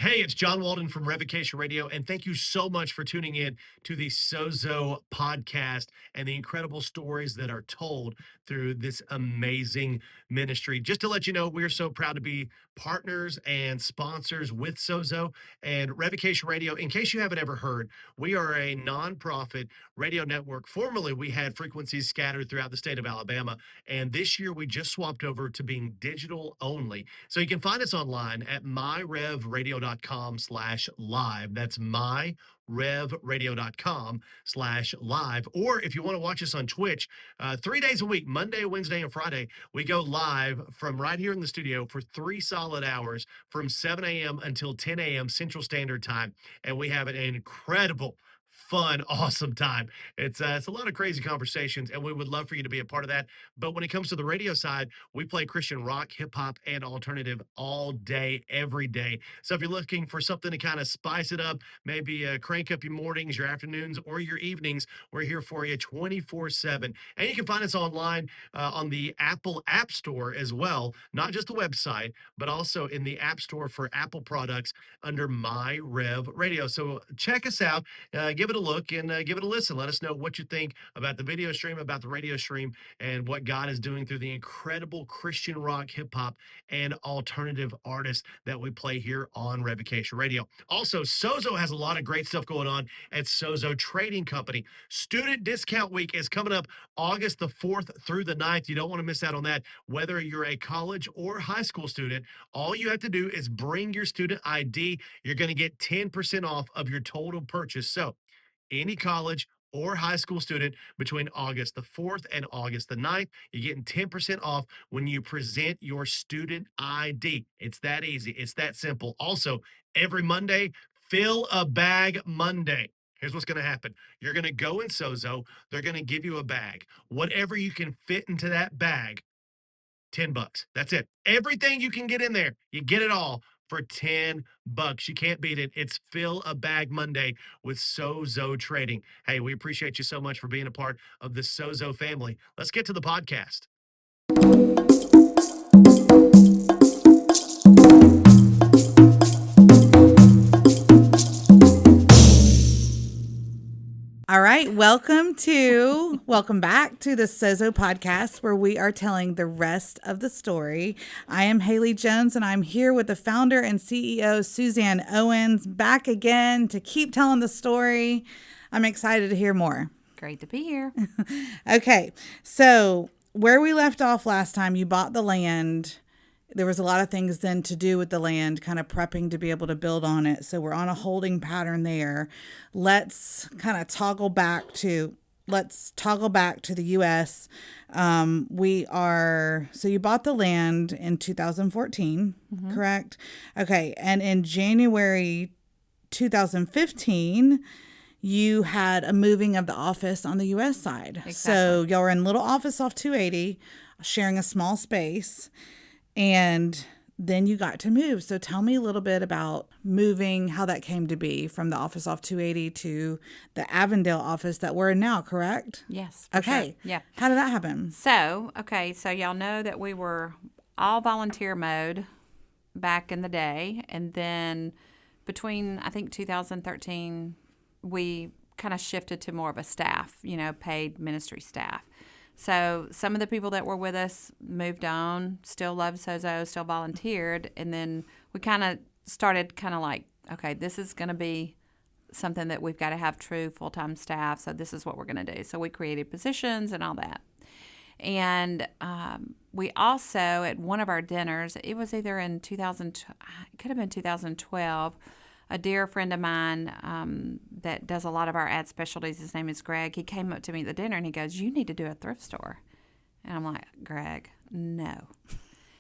Hey, it's John Walden from Revocation Radio, and thank you so much for tuning in to the Sozo Podcast and the incredible stories that are told through this amazing ministry. Just to let you know, we're so proud to be partners and sponsors with Sozo and Revocation Radio. In case you haven't ever heard, we are a nonprofit radio network. Formerly, we had frequencies scattered throughout the state of Alabama, and this year we just swapped over to being digital only. So you can find us online at myrevradio.com/live. That's myrevradio.com/live. Or if you want to watch us on Twitch, 3 days a week, Monday, Wednesday, and Friday, we go live from right here in the studio for 3 solid hours from 7 a.m. until 10 a.m. Central Standard Time. And we have an incredible, fun, awesome time. It's a lot of crazy conversations, and we would love for you to be a part of that. But when it comes to the radio side, we play Christian rock, hip hop, and alternative all day, every day. So if you're looking for something to kind of spice it up, maybe crank up your mornings, your afternoons, or your evenings, we're here for you 24/7. And you can find us online on the Apple App Store as well, not just the website, but also in the App Store for Apple products under My Rev Radio. So check us out, give it a look, and give it a listen. Let us know what you think about the video stream, about the radio stream, and what God is doing through the incredible Christian rock, hip hop, and alternative artists that we play here on Revocation Radio. Also, Sozo has a lot of great stuff going on at Sozo Trading Company. Student Discount Week is coming up August the 4th through the 9th. You don't want to miss out on that. Whether you're a college or high school student, all you have to do is bring your student ID. You're going to get 10% off of your total purchase. So, any college or high school student between August the 4th and August the 9th, you're getting 10% off when you present your student ID. It's that easy. It's that simple. Also, every Monday, Fill a Bag Monday. Here's what's going to happen. You're going to go in Sozo. They're going to give you a bag. Whatever you can fit into that bag, $10. That's it. Everything you can get in there, you get it all for $10. You can't beat it. It's Fill a Bag Monday with Sozo Trading. Hey, we appreciate you so much for being a part of the Sozo family. Let's get to the podcast. All right, welcome back to the Sozo Podcast, where we are telling the rest of the story. I am Haley Jones, and I'm here with the founder and CEO Suzanne Owens, back again to keep telling the story. I'm excited to hear more. Great to be here. Okay, so where we left off last time, you bought the land. There was a lot of things then to do with the land, kind of prepping to be able to build on it. So we're on a holding pattern there. Let's kind of toggle back to the U.S. So you bought the land in 2014, correct? Okay. And in January 2015, you had a moving of the office on the U.S. side. Exactly. So y'all were in a little office off 280, sharing a small space. And then you got to move. So tell me a little bit about moving, how that came to be from the office off 280 to the Avondale office that we're in now, correct? Yes. Okay. Sure. Yeah. How did that happen? So y'all know that we were all volunteer mode back in the day. And then between, I think, 2013, we kind of shifted to more of a staff, paid ministry staff. So some of the people that were with us moved on, still loved Sozo, still volunteered, and then we kind of started like, okay, this is going to be something that we've got to have true full-time staff, so this is what we're going to do. So we created positions and all that. And we also, at one of our dinners, it was either in it could have been 2012, a dear friend of mine that does a lot of our ad specialties, his name is Greg, he came up to me at the dinner and he goes, "You need to do a thrift store." And I'm like, "Greg, no."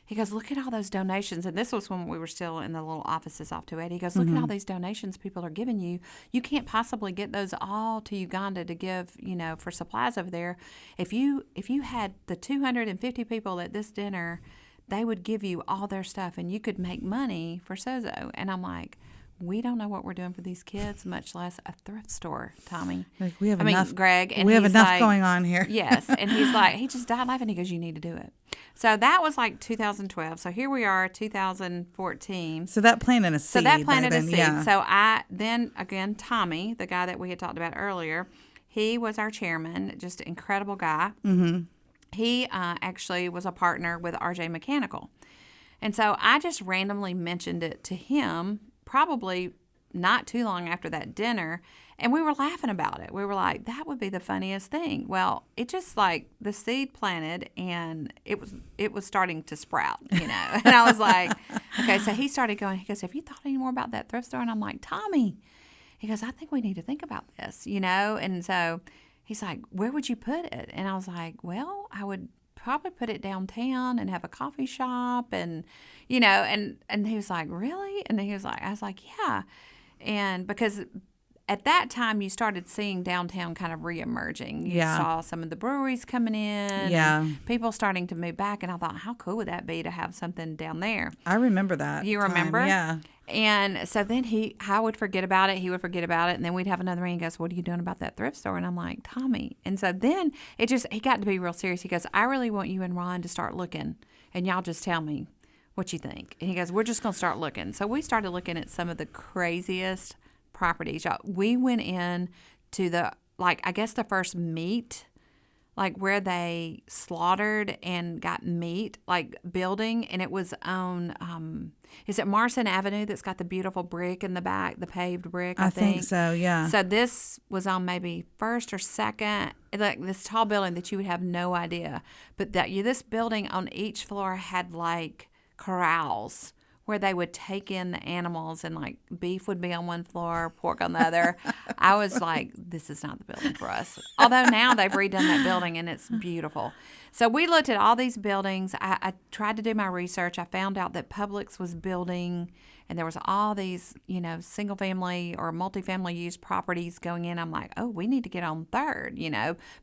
He goes, "Look at all those donations." And this was when we were still in the little offices off 280. He goes, "Look at all these donations people are giving you. You can't possibly get those all to Uganda to give, for supplies over there. If you had the 250 people at this dinner, they would give you all their stuff and you could make money for Sozo." And I'm like, we don't know what we're doing for these kids, much less a thrift store, Tommy. Like, we have enough, Greg. And we have he's enough like, going on here. Yes. And he's like, he just died laughing. He goes, you need to do it. So that was like 2012. So here we are, 2014. So that planted a seed. So that planted a then, seed. yeah. So then again, Tommy, the guy that we had talked about earlier, he was our chairman, just an incredible guy. Mm-hmm. He actually was a partner with RJ Mechanical. And so I just randomly mentioned it to him, probably not too long after that dinner, and we were laughing about it. We were like, that would be the funniest thing. Well, it just like the seed planted, and it was starting to sprout, And I was like, okay. So he started going, he goes, have you thought any more about that thrift store? And I'm like, Tommy, he goes, I think we need to think about this, And so he's like, where would you put it? And I was like, well, I would probably put it downtown and have a coffee shop, and and he was like, really? And he was like, I was like, yeah. And because at that time you started seeing downtown kind of reemerging. You saw some of the breweries coming in, and people starting to move back, and I thought, how cool would that be to have something down there? I remember that. You remember? Yeah. And so then I would forget about it. He would forget about it. And then we'd have another meeting. He goes, what are you doing about that thrift store? And I'm like, Tommy. And so then he got to be real serious. He goes, I really want you and Ron to start looking, and y'all just tell me what you think. And he goes, we're just going to start looking. So we started looking at some of the craziest properties. Y'all, we went in to the first meat, like where they slaughtered and got meat, like building, and it was on, is it Marson Avenue that's got the beautiful brick in the back, the paved brick, I think so, yeah. So this was on maybe first or second, like this tall building that you would have no idea. But this building on each floor had like corrals where they would take in the animals, and like beef would be on one floor, pork on the other. I was like, this is not the building for us. Although now they've redone that building and it's beautiful. So we looked at all these buildings. I tried to do my research. I found out that Publix was building, and there was all these, single family or multifamily use properties going in. I'm like, oh, we need to get on third,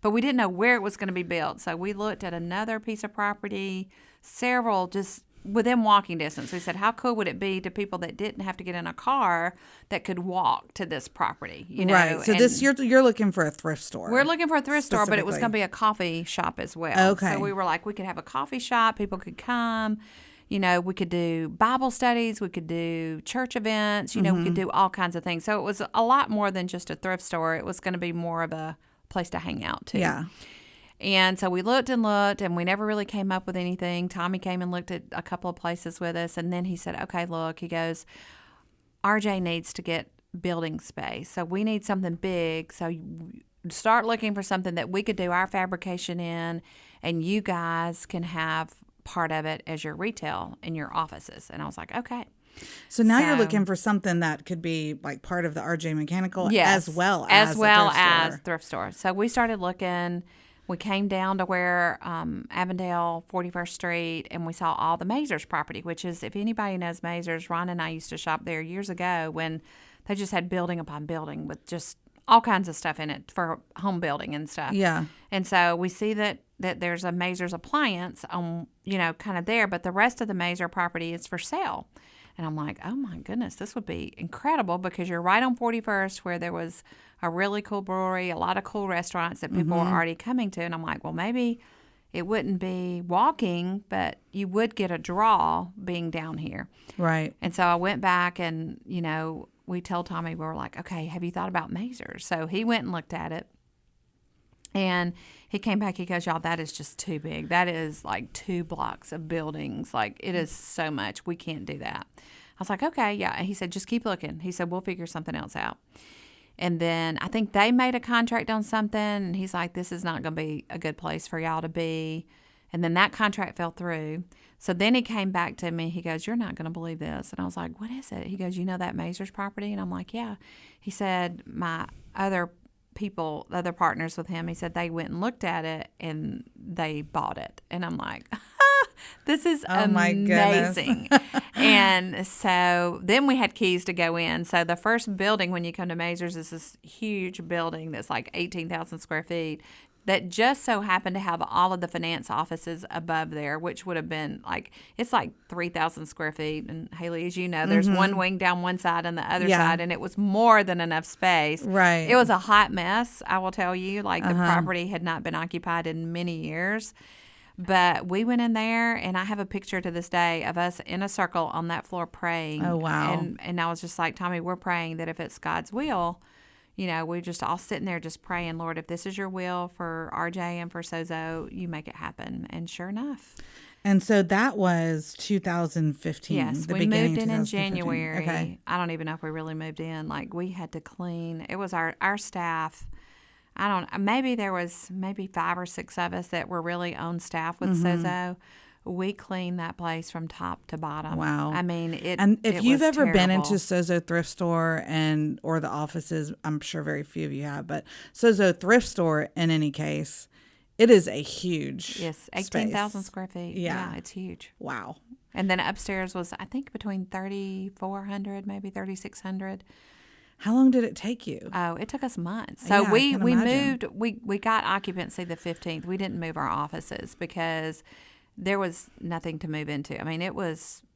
but we didn't know where it was going to be built. So we looked at another piece of property, several just within walking distance. We said, how cool would it be to people that didn't have to get in a car that could walk to this property? Right. So you're looking for a thrift store. We're looking for a thrift store, but it was going to be a coffee shop as well. Okay. So we were like, we could have a coffee shop. People could come. We could do Bible studies. We could do church events. We could do all kinds of things. So it was a lot more than just a thrift store. It was going to be more of a place to hang out too. Yeah. And so we looked, and we never really came up with anything. Tommy came and looked at a couple of places with us, and then he said, okay, look, he goes, RJ needs to get building space. So we need something big. So start looking for something that we could do our fabrication in, and you guys can have part of it as your retail in your offices. And I was like, okay. So now you're looking for something that could be like part of the RJ Mechanical as well as thrift store. So we started looking. We came down to where Avondale, 41st Street, and we saw all the Mazers property, which is, if anybody knows Mazers, Ron and I used to shop there years ago when they just had building upon building with just all kinds of stuff in it for home building and stuff. Yeah. And so we see that there's a Mazers appliance on, kind of there, but the rest of the Mazer property is for sale. And I'm like, oh my goodness, this would be incredible, because you're right on 41st where there was a really cool brewery, a lot of cool restaurants that people were already coming to. And I'm like, well, maybe it wouldn't be walking, but you would get a draw being down here. Right. And so I went back and, we told Tommy, we were like, okay, have you thought about Mazers? So he went and looked at it. And he came back, he goes, y'all, that is just too big. That is like 2 blocks of buildings. Like, it is so much. We can't do that. I was like, okay, yeah. And he said, just keep looking. He said, we'll figure something else out. And then I think they made a contract on something, and he's like, this is not going to be a good place for y'all to be. And then that contract fell through. So then he came back to me. He goes, you're not going to believe this. And I was like, what is it? He goes, you know that Mazers property? And I'm like, yeah. He said, my other partners with him, he said they went and looked at it and they bought it. And I'm like, this is amazing. And so then we had keys to go in. So the first building when you come to Mazers is this huge building that's like 18,000 square feet, that just so happened to have all of the finance offices above there, which would have been it's like 3,000 square feet. And Haley, as you know, there's one wing down one side and the other side, and it was more than enough space. Right. It was a hot mess, I will tell you. Like the property had not been occupied in many years. But we went in there, and I have a picture to this day of us in a circle on that floor praying. Oh, wow. And I was just like, Tommy, we're praying that if it's God's will, we're just all sitting there just praying, Lord, if this is your will for RJ and for Sozo, you make it happen. And sure enough. And so that was 2015. Yes, the we beginning moved of in 2015. January. Okay. I don't even know if we really moved in. Like, we had to clean. It was our staff. Maybe there was 5 or 6 of us that were really on staff with Sozo. We cleaned that place from top to bottom. Wow. I mean, And if you've was ever been terrible. into Sozo Thrift Store or the offices, I'm sure very few of you have, but Sozo Thrift Store, in any case, it is a huge Yes, 18,000 space. square feet. Yeah. Yeah, it's huge. Wow. And then upstairs was, I think, between 3,400, maybe 3,600. How long did it take you? Oh, it took us months. So Yeah, I we can moved. imagine. We got occupancy the 15th. We didn't move our offices because there was nothing to move into. I mean,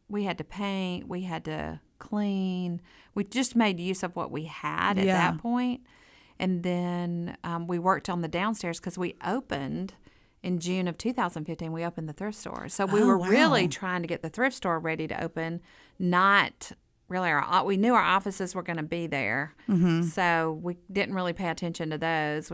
we had to paint, we had to clean. We just made use of what we had at that point. And then we worked on the downstairs because we opened in June of 2015. We opened the thrift store. So we were really trying to get the thrift store ready to open, not really we knew our offices were going to be there. So we didn't really pay attention to those.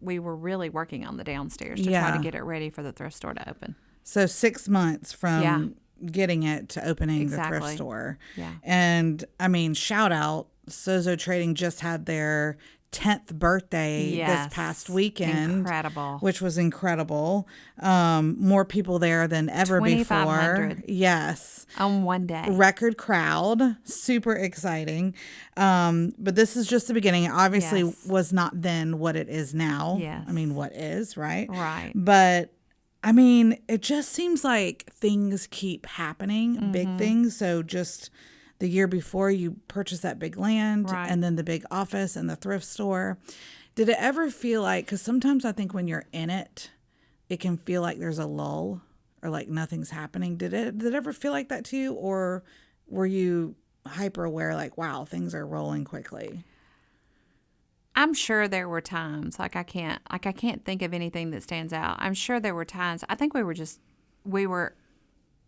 We were really working on the downstairs to try to get it ready for the thrift store to open. So 6 months from getting it to opening the thrift Exactly. store. Yeah. And I mean, shout out, Sozo Trading just had their 10th birthday this Yes. past weekend. Incredible. Which was incredible. More people there than ever before. 2,500. Yes. On one day. Record crowd. Super exciting. But this is just the beginning. It obviously Yes. was not then what it is now. Yes. I mean, what is, right? Right. But I mean, it just seems like things keep happening, big things. So just the year before you purchased that big land Right. and then the big office and the thrift store. Did it ever feel like, because sometimes I think when you're in it, it can feel like there's a lull or like nothing's happening. Did it ever feel like that to you? Or were you hyper aware, like, wow, things are rolling quickly? I'm sure there were times I can't think of anything that stands out. I'm sure there were times. I think we were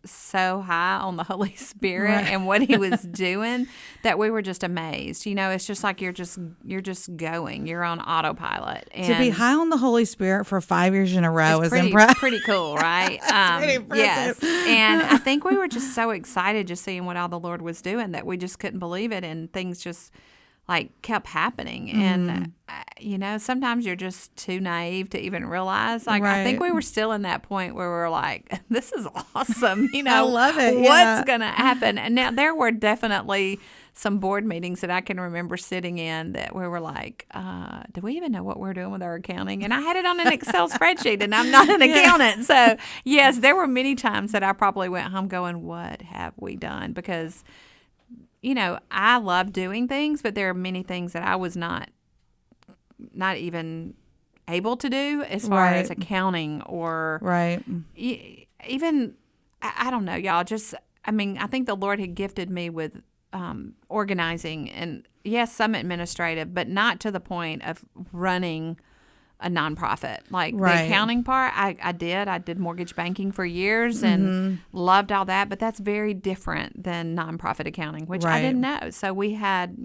so high on the Holy Spirit and what He was doing that we were just amazed. It's just like you're just going. You're on autopilot. And To be high on the Holy Spirit for 5 years in a row is pretty, impressive. pretty cool, right? pretty impressive. Yes. And I think we were just so excited just seeing what all the Lord was doing that we just couldn't believe it, and things just kept happening. And sometimes you're just too naive to even realize. I think we were still in that point where we were like, this is awesome. I love it. What's going to happen? And now there were definitely some board meetings that I can remember sitting in that we were like, do we even know what we're doing with our accounting? And I had it on an Excel spreadsheet, and I'm not an accountant. So yes, there were many times that I probably went home going, what have we done? Because I love doing things, but there are many things that I was not even able to do as far as accounting or even, I don't know, y'all. I think the Lord had gifted me with organizing and, yes, some administrative, but not to the point of running a nonprofit. The accounting part, I did mortgage banking for years and loved all that, but that's very different than nonprofit accounting, which I didn't know. So we had,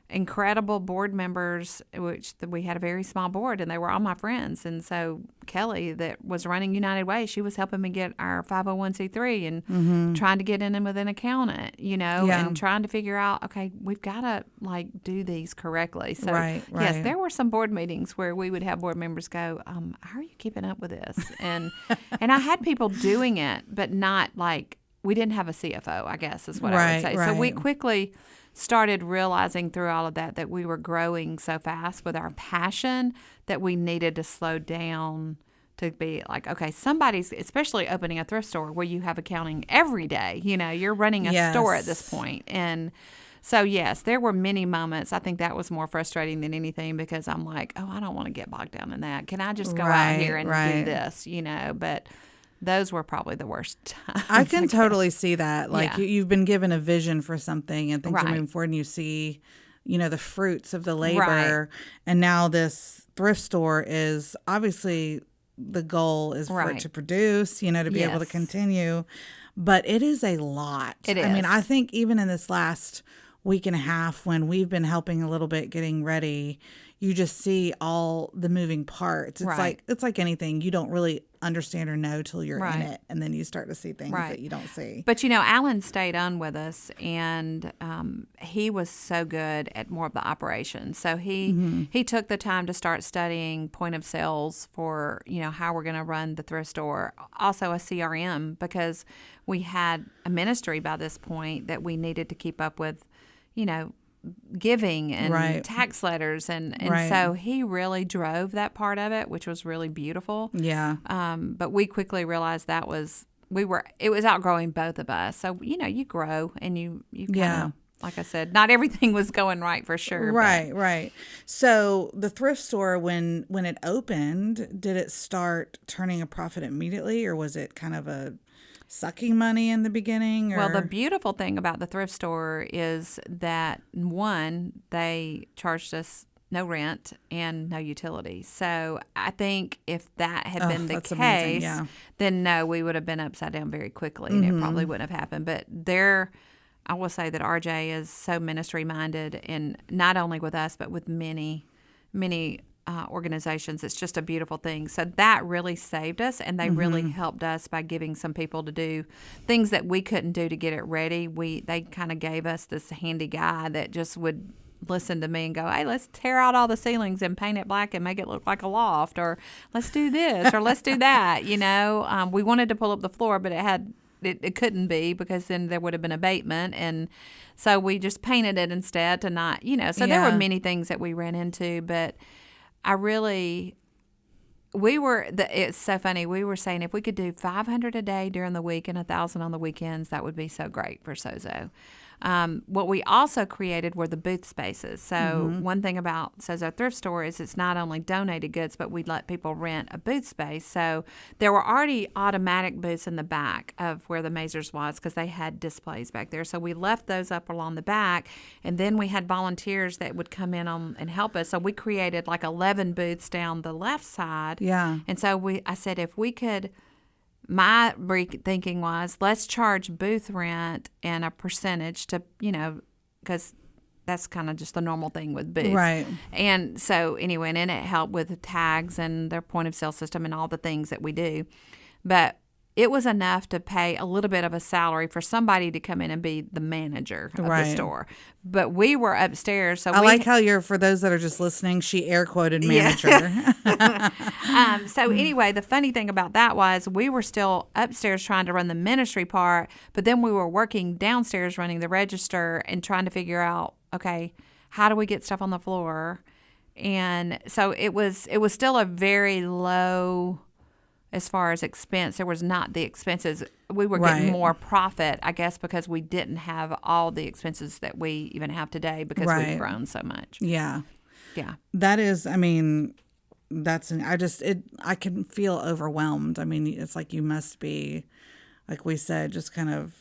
incredible board members, which we had a very small board, and they were all my friends. And so Kelly, that was running United Way, she was helping me get our 501c3 and trying to get in with an accountant, and trying to figure out, okay, we've got to do these correctly. So yes, there were some board meetings where we would have board members go, how are you keeping up with this? And I had people doing it, but not we didn't have a CFO, I guess is what I would say. So we quickly started realizing through all of that we were growing so fast with our passion that we needed to slow down to be okay, somebody's, especially opening a thrift store where you have accounting every day, you're running a store at this point. And So, yes, there were many moments. I think that was more frustrating than anything because I'm like, oh, I don't want to get bogged down in that. Can I just go out here and do this, But those were probably the worst times. I can totally see that. Like, Yeah. you've been given a vision for something and things are Right. moving forward and you see, the fruits of the labor. Right. And now this thrift store is obviously the goal is for it Right. to produce, to be able to Yes. continue. But it is a lot. It I mean, is. I think even in this last week and a half when we've been helping a little bit getting ready, you just see all the moving parts. It's Right. like anything. You don't really understand or know till you're in Right. it, and then you start to see things Right. that you don't see. But Alan stayed on with us, and he was so good at more of the operations. So he took the time to start studying point of sales for how we're going to run the thrift store. Also a CRM, because we had a ministry by this point that we needed to keep up with, giving and Right. tax letters, and Right. so he really drove that part of it, which was really beautiful. Yeah. But we quickly realized it was outgrowing both of us. So, you grow and you kind of, Yeah. like I said, not everything was going right for sure. but- Right. So the thrift store, when it opened, did it start turning a profit immediately, or was it kind of a sucking money in the beginning? Or? Well, the beautiful thing about the thrift store is that, one, they charged us no rent and no utilities. So I think if that had been the that's amazing, case, yeah. then no, we would have been upside down very quickly, and it probably wouldn't have happened. But I will say that RJ is so ministry minded, and not only with us, but with many, many organizations. It's just a beautiful thing. So that really saved us, and they really helped us by giving some people to do things that we couldn't do to get it ready. They kind of gave us this handy guy that just would listen to me and go, hey, let's tear out all the ceilings and paint it black and make it look like a loft, or let's do this, or let's do that. We wanted to pull up the floor, but it couldn't be, because then there would have been abatement, and so we just painted it instead to not, so there were Yeah. many things that we ran into, but it's so funny. We were saying if we could do 500 a day during the week and 1,000 on the weekends, that would be so great for Sozo. What we also created were the booth spaces. So one thing about Sozo Thrift Store is it's not only donated goods, but we let people rent a booth space. So there were already automatic booths in the back of where the Mazers was, because they had displays back there. So we left those up along the back, and then we had volunteers that would come in and help us. So we created like 11 booths down the left side. Yeah. And so I said, if we could, my thinking was, let's charge booth rent and a percentage to, because that's kind of just the normal thing with booths. Right. And so anyway, and it helped with the tags and their point of sale system and all the things that we do. But it was enough to pay a little bit of a salary for somebody to come in and be the manager of Right. the store. But we were upstairs. So I like how for those that are just listening, she air quoted manager. So anyway, the funny thing about that was we were still upstairs trying to run the ministry part, but then we were working downstairs running the register and trying to figure out, okay, how do we get stuff on the floor? And so it was still a very low, as far as expense. There was not the expenses. We were getting Right. more profit, I guess, because we didn't have all the expenses that we even have today, because Right. we've grown so much. Yeah. Yeah. That is, I mean, I can feel overwhelmed. I mean, it's like you must be, like we said, just kind of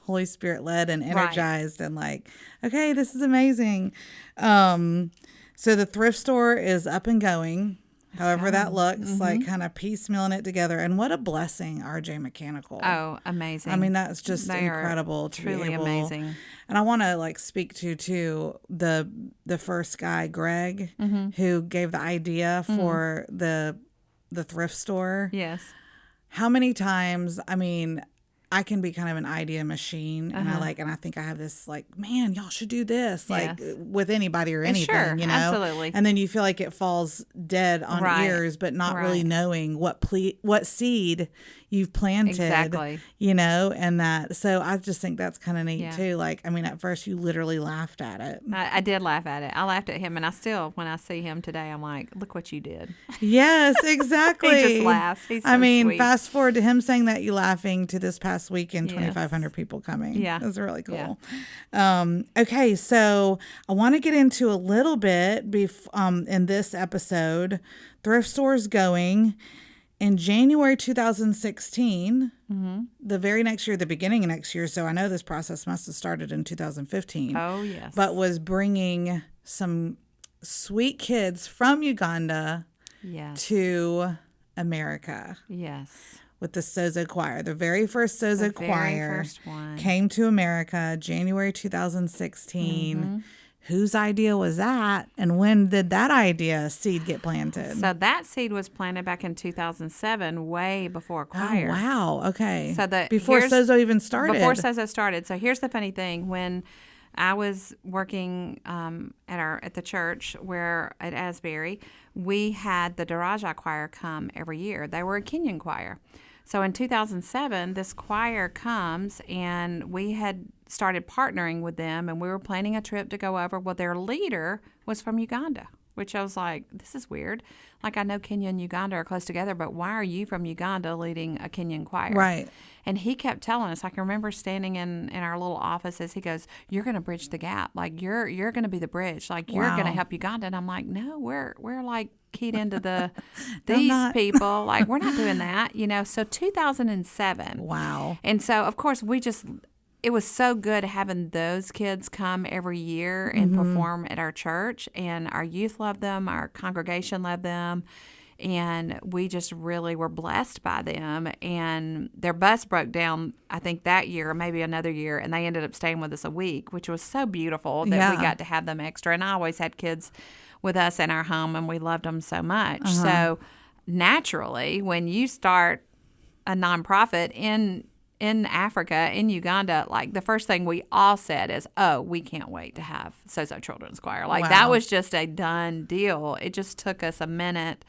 Holy Spirit led and energized and like, okay, this is amazing. So the thrift store is up and going. However that looks, like kind of piecemealing it together. And what a blessing, RJ Mechanical. Oh, amazing. I mean, that's just They are incredible to truly be able. amazing. And I want to like speak to too the first guy, Greg, who gave the idea for the thrift store. Yes. How many times? I mean, I can be kind of an idea machine, and I think I have this like, man, y'all should do this, like Yes. with anybody or anything, Sure, you know. absolutely. And then you feel like it falls dead on Right, ears, but not really right. knowing what seed you've planted, Exactly. and that. So I just think that's kind of neat Yeah. too. Like, I mean, at first you literally laughed at it. I did laugh at it. I laughed at him, and I still, when I see him today, I'm like, look what you did. Yes, exactly. He just laughs. He's so I mean, sweet. fast forward to him saying that, you laughing to this past weekend, Yes. 2,500 people coming. Yeah. That's really cool. Yeah. Okay, so I want to get into a little bit in this episode. Thrift stores going. In January 2016, the very next year, the beginning of next year, so I know this process must have started in 2015. Oh, yes. But was bringing some sweet kids from Uganda Yes. to America Yes. with the Sozo Choir. The very first Sozo Choir first one. came to America January 2016. Whose idea was that? And when did that seed get planted? So that seed was planted back in 2007, way before choir. Oh, wow. Okay. So before Sozo even started. Before Sozo started. So here's the funny thing. When I was working at the church at Asbury, we had the Daraja choir come every year. They were a Kenyan choir. So in 2007, this choir comes, and we had started partnering with them, and we were planning a trip to go over. Well, their leader was from Uganda, which I was like, this is weird. Like, I know Kenya and Uganda are close together, but why are you from Uganda leading a Kenyan choir? Right. And he kept telling us, I can remember standing in our little offices, he goes, you're going to bridge the gap. Like, you're going to be the bridge. Like, you're going to help Uganda. And I'm like, no, we're like keyed into these people. Like, we're not doing that, So 2007. Wow. And so, of course, it was so good having those kids come every year and perform at our church. And our youth loved them. Our congregation loved them. And we just really were blessed by them. And their bus broke down, I think, that year or maybe another year. And they ended up staying with us a week, which was so beautiful that we got to have them extra. And I always had kids with us in our home, and we loved them so much. So naturally, when you start a nonprofit in Africa, in Uganda, like, the first thing we all said is, oh, we can't wait to have Sozo Children's Choir. Like, that was just a done deal. It just took us a minute,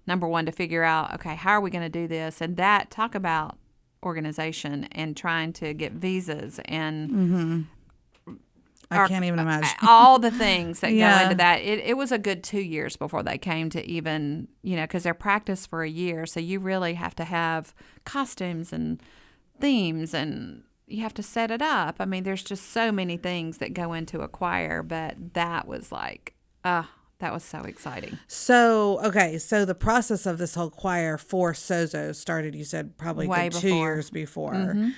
number one, to figure out, okay, how are we going to do this? And talk about organization and trying to get visas and I can't even imagine. all the things that go into that. It was a good 2 years before they came to even, because they're practiced for a year. So you really have to have costumes and themes, and you have to set it up. I mean, there's just so many things that go into a choir, but that was like, that was so exciting. So, okay, so the process of this whole choir for Sozo started, you said, probably Way 2 before. years before.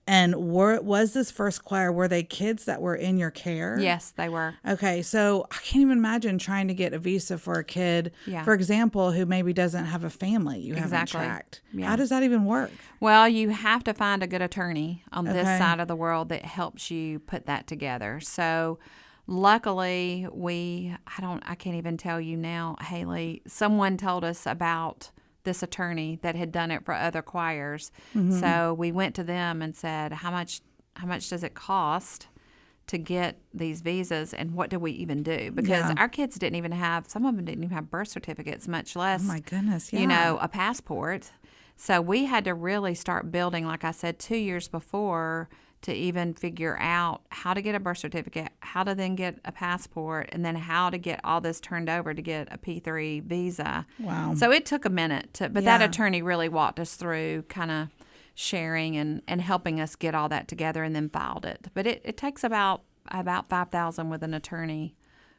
And was this first choir, were they kids that were in your care? Yes, they were. Okay, so I can't even imagine trying to get a visa for a kid, for example, who maybe doesn't have a family you haven't tracked. Yeah. How does that even work? Well, you have to find a good attorney on this side of the world that helps you put that together. So luckily, I can't even tell you now, Haley, someone told us about this attorney that had done it for other choirs. So we went to them and said, how much does it cost to get these visas, and what do we even do? Because our kids some of them didn't even have birth certificates, much less, Oh my goodness, a passport. So we had to really start building, like I said, 2 years before, to even figure out how to get a birth certificate, how to then get a passport, and then how to get all this turned over to get a P3 visa. Wow. So it took a minute, but that attorney really walked us through kind of sharing and helping us get all that together, and then filed it. But it takes about $5,000 with an attorney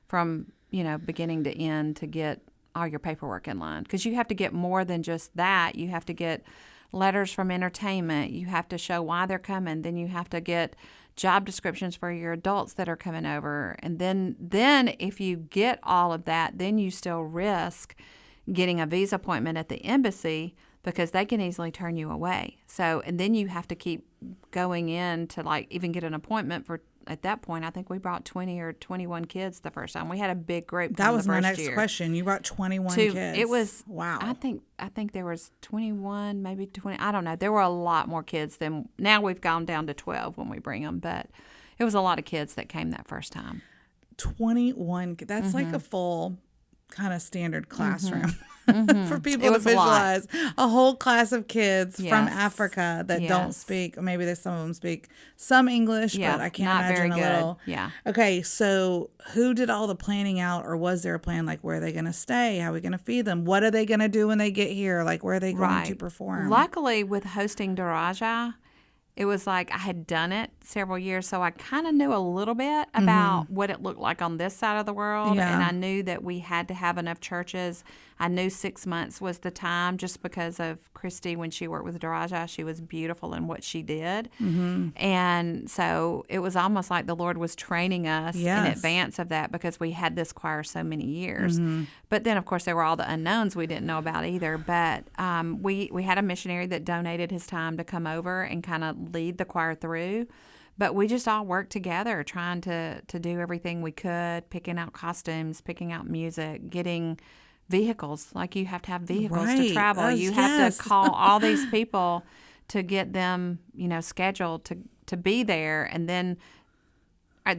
from, beginning to end to get all your paperwork in line. Because you have to get more than just that. You have to get letters from entertainment. You have to show why they're coming. Then you have to get job descriptions for your adults that are coming over. And then if you get all of that, then you still risk getting a visa appointment at the embassy, because they can easily turn you away. So, and then you have to keep going in to even get an appointment for, at that point, I think we brought 20 or 21 kids the first time. We had a big group. That was my next year. question. You brought 21 kids. It was, wow. I think there was 21, maybe 20. I don't know. There were a lot more kids than, now we've gone down to 12 when we bring them, but it was a lot of kids that came that first time. 21. That's like a full kind of standard classroom. for people It to was a lot. visualize. A whole class of kids from Yes. Africa that don't Yes. speak, or maybe there's some of them speak some English, Yeah, but I can't not imagine very a good. little. Yeah. Okay, so who did all the planning out, or was there a plan? Like, where are they going to stay? How are we going to feed them? What are they going to do when they get here? Like, where are they going to perform? Luckily, with hosting Daraja, it was like I had done it several years, so I kind of knew a little bit about what it looked like on this side of the world, Yeah. and I knew that we had to have enough churches. I knew 6 months was the time just because of Christy when she worked with Daraja. She was beautiful in what she did. And so it was almost like the Lord was training us in Yes. advance of that because we had this choir so many years. But then, of course, there were all the unknowns we didn't know about either. But we had a missionary that donated his time to come over and kind of lead the choir through. But we just all worked together trying to do everything we could, picking out costumes, picking out music, getting vehicles. Like you have to have vehicles to Right. travel. You have to call all these people to get them, scheduled to be there. And then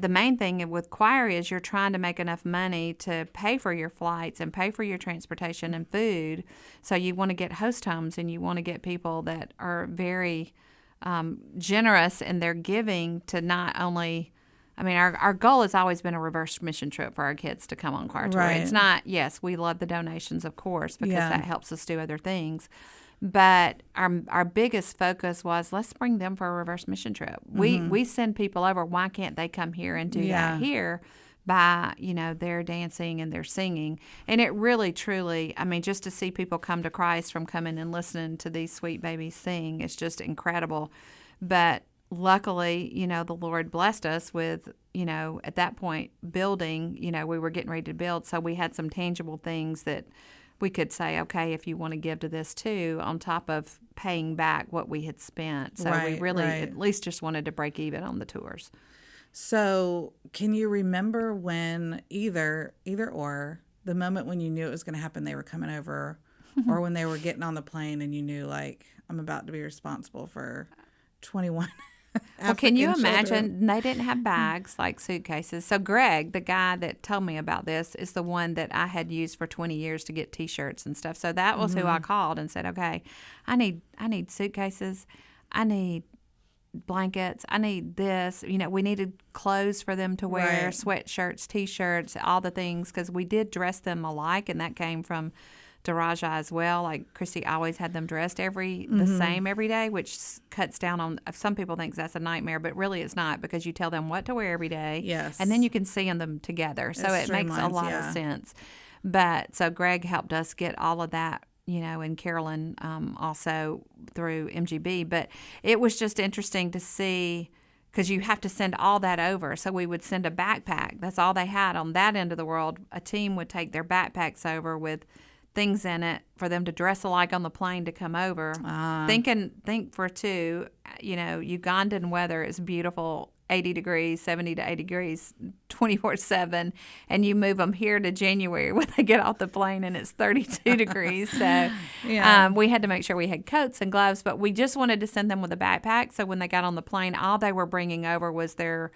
the main thing with choir is you're trying to make enough money to pay for your flights and pay for your transportation and food. So you want to get host homes and you want to get people that are very generous in their giving to not only, our goal has always been a reverse mission trip for our kids to come on choir tour. Right. It's not, yes, we love the donations, of course, because Yeah. that helps us do other things. But our biggest focus was let's bring them for a reverse mission trip. We send people over. Why can't they come here and do that here by, their dancing and their singing? And it really, truly, just to see people come to Christ from coming and listening to these sweet babies sing is just incredible. But luckily, the Lord blessed us with, at that point, building, we were getting ready to build. So we had some tangible things that we could say, okay, if you want to give to this too, on top of paying back what we had spent. So we really at least just wanted to break even on the tours. So, can you remember when either or the moment when you knew it was going to happen, they were coming over, or when they were getting on the plane and you knew, like, I'm about to be responsible for 21 Well, can you African imagine? children? They didn't have bags like suitcases. So Greg, the guy that told me about this, is the one that I had used for 20 years to get T-shirts and stuff. So that was who I called and said, okay, I need suitcases. I need blankets. I need this. We needed clothes for them to wear, Right. sweatshirts, T-shirts, all the things, because we did dress them alike, and that came from Daraja as well. Like Christy always had them dressed the same every day, which cuts down on, some people think that's a nightmare, but really it's not, because you tell them what to wear every day. Yes. And then you can see them together. So it makes a streamlines, lot yeah. of sense. But so Greg helped us get all of that, and Carolyn also through MGB. But it was just interesting to see, because you have to send all that over. So we would send a backpack. That's all they had on that end of the world. A team would take their backpacks over with things in it for them to dress alike on the plane to come over. Think for two, Ugandan weather is beautiful, 80 degrees, 70 to 80 degrees, 24/7, and you move them here to January when they get off the plane and it's 32 degrees. So we had to make sure we had coats and gloves, but we just wanted to send them with a backpack. So when they got on the plane, all they were bringing over was their,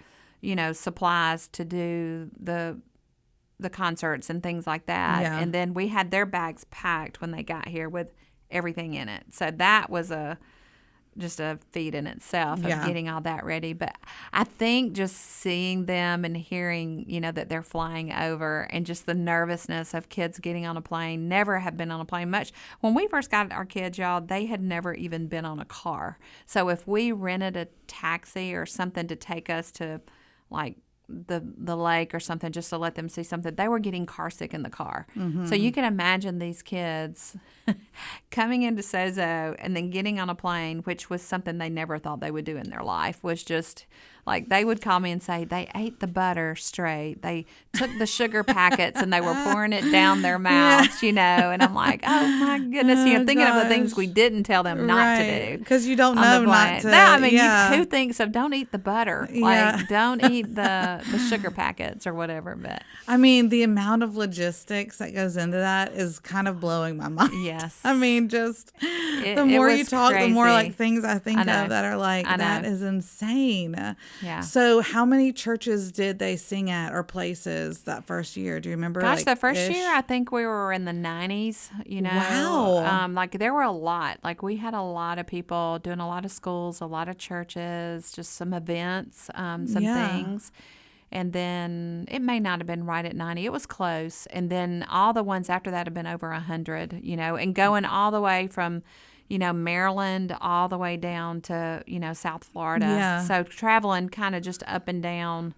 supplies to do the concerts and things like that. Yeah. And then we had their bags packed when they got here with everything in it. So that was just a feat in itself of getting all that ready. But I think just seeing them and hearing, that they're flying over, and just the nervousness of kids getting on a plane, never have been on a plane much. When we first got our kids, y'all, they had never even been on a car. So if we rented a taxi or something to take us to, like, the lake or something, just to let them see something, they were getting car sick in the car. So you can imagine these kids coming into Sozo and then getting on a plane, which was something they never thought they would do in their life, was just like, they would call me and say they ate the butter straight, they took the sugar packets and they were pouring it down their mouths, and I'm like, oh my goodness, thinking of the things we didn't tell them not to do, because you don't on know the not plane. to. Who thinks of don't eat the butter? Yeah. Like, don't eat the sugar packets or whatever. But the amount of logistics that goes into that is kind of blowing my mind. yes, just the more you was talk, the more crazy. like things I think I know. of that are like, I know. that is insane. Yeah. So how many churches did they sing at or places that first year? Do you remember? Gosh, the first ish? year, I think we were in the 90s, Wow. Like, there were a lot. Like, we had a lot of people doing a lot of schools, a lot of churches, just some events, some things. And then it may not have been right at 90. It was close. And then all the ones after that have been over 100, and going all the way from, Maryland all the way down to, South Florida. Yeah. So traveling kind of just up and down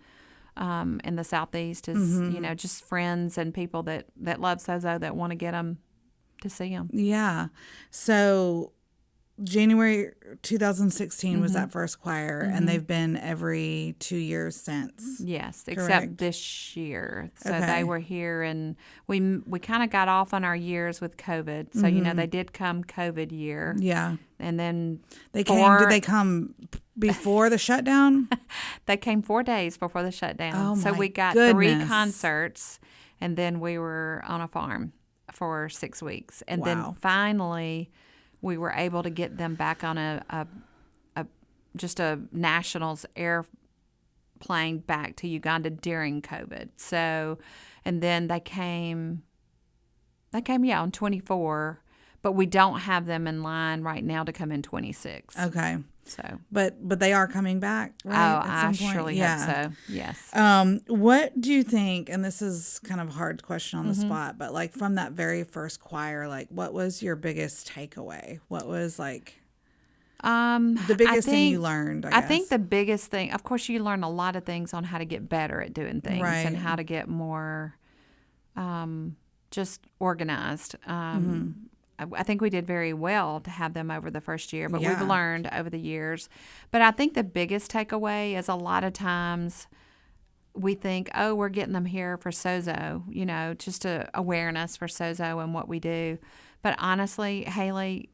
in the Southeast is, just friends and people that love Sozo that want to get them to see them. Yeah. So January 2016 was that first choir, and they've been every 2 years since. Yes, Correct. except this year. So Okay. they were here, and we kind of got off on our years with COVID. So they did come COVID year, Yeah. and then They came. Did they come before the shutdown? they came 4 days before the shutdown. Oh, so my we got 3 goodness. concerts, and then we were on a farm for 6 weeks, and Wow. then finally we were able to get them back on a nationals airplane back to Uganda during COVID. So, and then they came on 24, but we don't have them in line right now to come in 26. Okay. So, But they are coming back, right? I at some point? surely Yeah. hope so. Yes. What do you think, and this is kind of a hard question on the Mm-hmm. spot, but like from that very first choir, like what was your biggest takeaway? What was like the biggest thing you learned? I think the biggest thing, of course, you learn a lot of things on how to get better at doing things Right. and how to get more just organized. I think we did very well to have them over the first year, but Yeah. we've learned over the years. But I think the biggest takeaway is a lot of times we think, oh, we're getting them here for Sozo, just a awareness for Sozo and what we do. But honestly, Haley,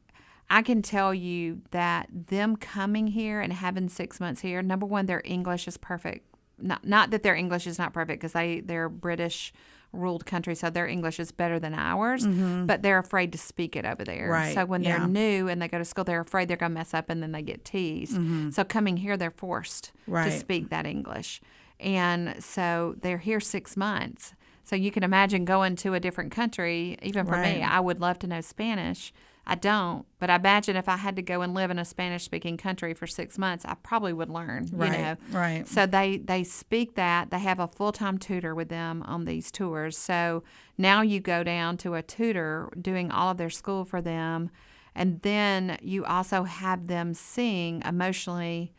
I can tell you that them coming here and having 6 months here, number one, their English is perfect. Not that their English is not perfect, because they're British ruled country, so their English is better than ours, but they're afraid to speak it over there. Right, So when yeah. they're new and they go to school, they're afraid they're going to mess up and then they get teased. So coming here, they're forced Right. to speak that English. And so they're here 6 months. So you can imagine going to a different country. Even for Right. me, I would love to know Spanish. I don't, but I imagine if I had to go and live in a Spanish-speaking country for 6 months, I probably would learn, Right, right. So they speak that. They have a full-time tutor with them on these tours. So now you go down to a tutor doing all of their school for them, and then you also have them sing emotionally,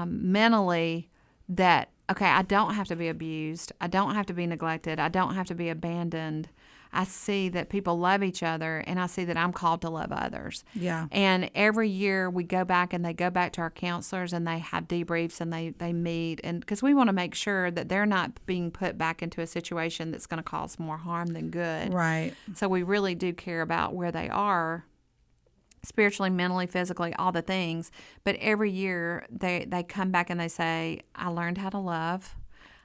mentally, that, okay, I don't have to be abused. I don't have to be neglected. I don't have to be abandoned. I see that people love each other, and I see that I'm called to love others. Yeah. And every year we go back and they go back to our counselors and they have debriefs and they meet, and because we want to make sure that they're not being put back into a situation that's going to cause more harm than good. Right. So we really do care about where they are spiritually, mentally, physically, all the things. But every year they come back and they say, I learned how to love.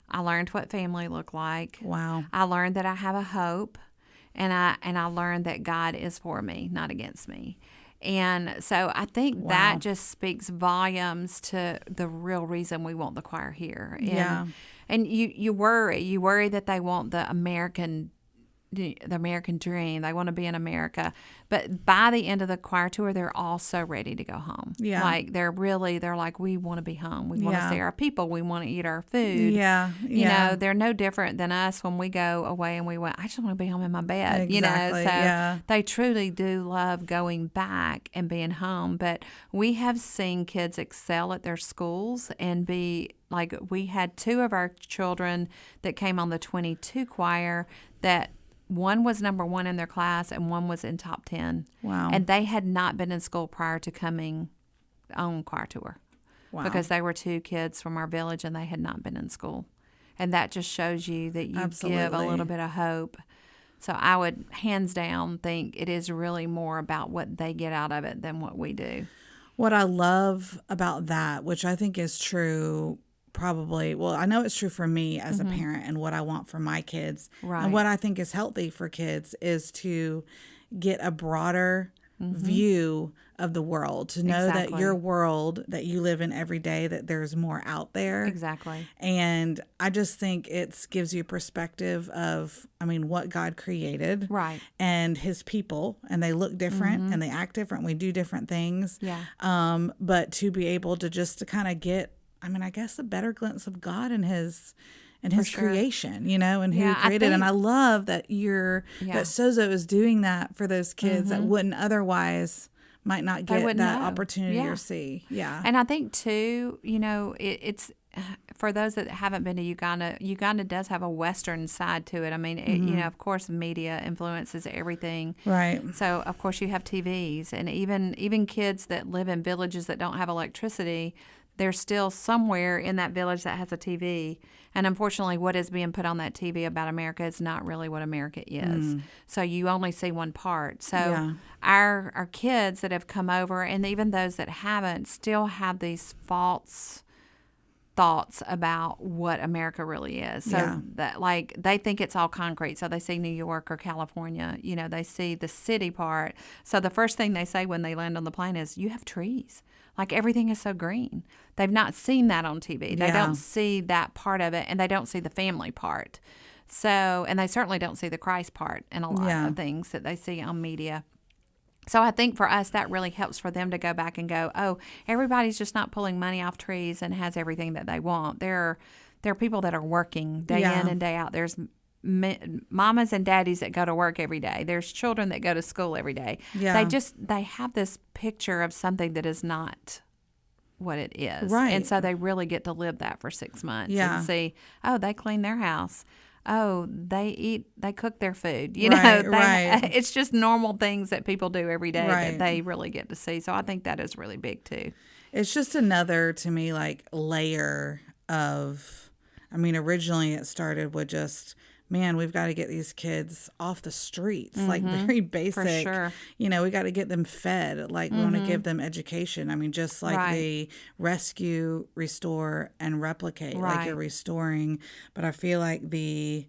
I learned what family looked like. Wow. I learned that I have a hope. And I learned that God is for me, not against me. And so I think that just speaks volumes to the real reason we want the choir here. And, Yeah. And you worry that they want the American dream. They want to be in America. But by the end of the choir tour, they're all so ready to go home. Yeah. Like they're like, we want to be home. We want Yeah. to see our people. We want to eat our food. Yeah. You know, they're no different than us when we go away and we went, I just want to be home in my bed, Exactly, So yeah. they truly do love going back and being home. But we have seen kids excel at their schools and be like, we had 2 of our children that came on the 22 choir that one was number 1 in their class and one was in top 10. Wow. And they had not been in school prior to coming on choir tour. Wow. Because they were 2 kids from our village and they had not been in school. And that just shows you that you give a Absolutely. little bit of hope. So I would hands down think it is really more about what they get out of it than what we do. What I love about that, which I think is true probably, well, I know it's true for me as a parent and what I want for my kids. Right. And what I think is healthy for kids is to get a broader view of the world, to know that Exactly. your world that you live in every day, that there's more out there. Exactly. And I just think it gives you perspective of, I mean, what God created. Right. And his people, and they look different and they act different. We do different things. Yeah. But to be able to kind of get, I mean, I guess a better glimpse of God and his sure. creation, you know, and who Yeah, he I created. And think- I love that Yeah. that Sozo is doing that for those kids that wouldn't otherwise might not get wouldn't that know. opportunity Yeah. or see. Yeah. And I think too, you know, it's for those that haven't been to Uganda. Uganda does have a Western side to it. I mean, you know, of course, media influences everything. Right. So of course you have TVs, and even kids that live in villages that don't have electricity, there's still somewhere in that village that has a TV. And unfortunately, what is being put on that TV about America is not really what America is. So you only see one part. So Yeah. our kids that have come over, and even those that haven't, still have these false thoughts about what America really is. So Yeah. that, like, they think it's all concrete. So they see New York or California, you know, they see the city part. So the first thing they say when they land on the plane is, you have trees. Like, everything is so green. They've not seen that on TV. They Yeah. don't see that part of it, and they don't see the family part. So, and they certainly don't see the Christ part in a lot Yeah. of things that they see on media. So I think for us, that really helps for them to go back and go, oh, everybody's just not pulling money off trees and has everything that they want. There are people that are working day Yeah. in and day out. There's mamas and daddies that go to work every day. There's children that go to school every day. Yeah. They have this picture of something that is not what it is. Right. And so they really get to live that for 6 months Yeah. and see, oh, they clean their house. Oh, they cook their food. You Right, know, right. it's just normal things that people do every day Right. that they really get to see. So I think that is really big too. It's just another, to me, like, layer of, I mean, originally it started with just, man, we've got to get these kids off the streets, like, very basic. sure. You know, we got to get them fed. Like, we want to give them education. I mean, just like Right. the rescue, restore, and replicate, like Right. you're restoring. But I feel like the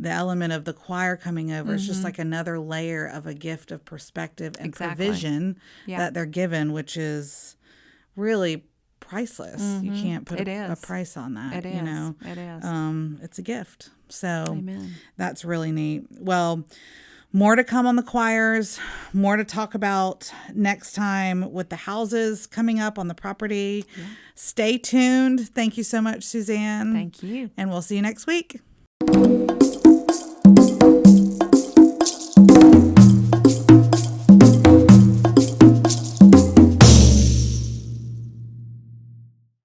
element of the choir coming over is just like another layer of a gift of perspective and Exactly. provision Yeah. that they're given, which is really priceless. You can't put It a is. price on that. It is. You know, It is. it's a gift. So Amen. that's really neat. Well, more to come on the choirs, more to talk about next time with the houses coming up on the property. Stay tuned. Thank you so much, Suzanne. Thank you. And we'll see you next week.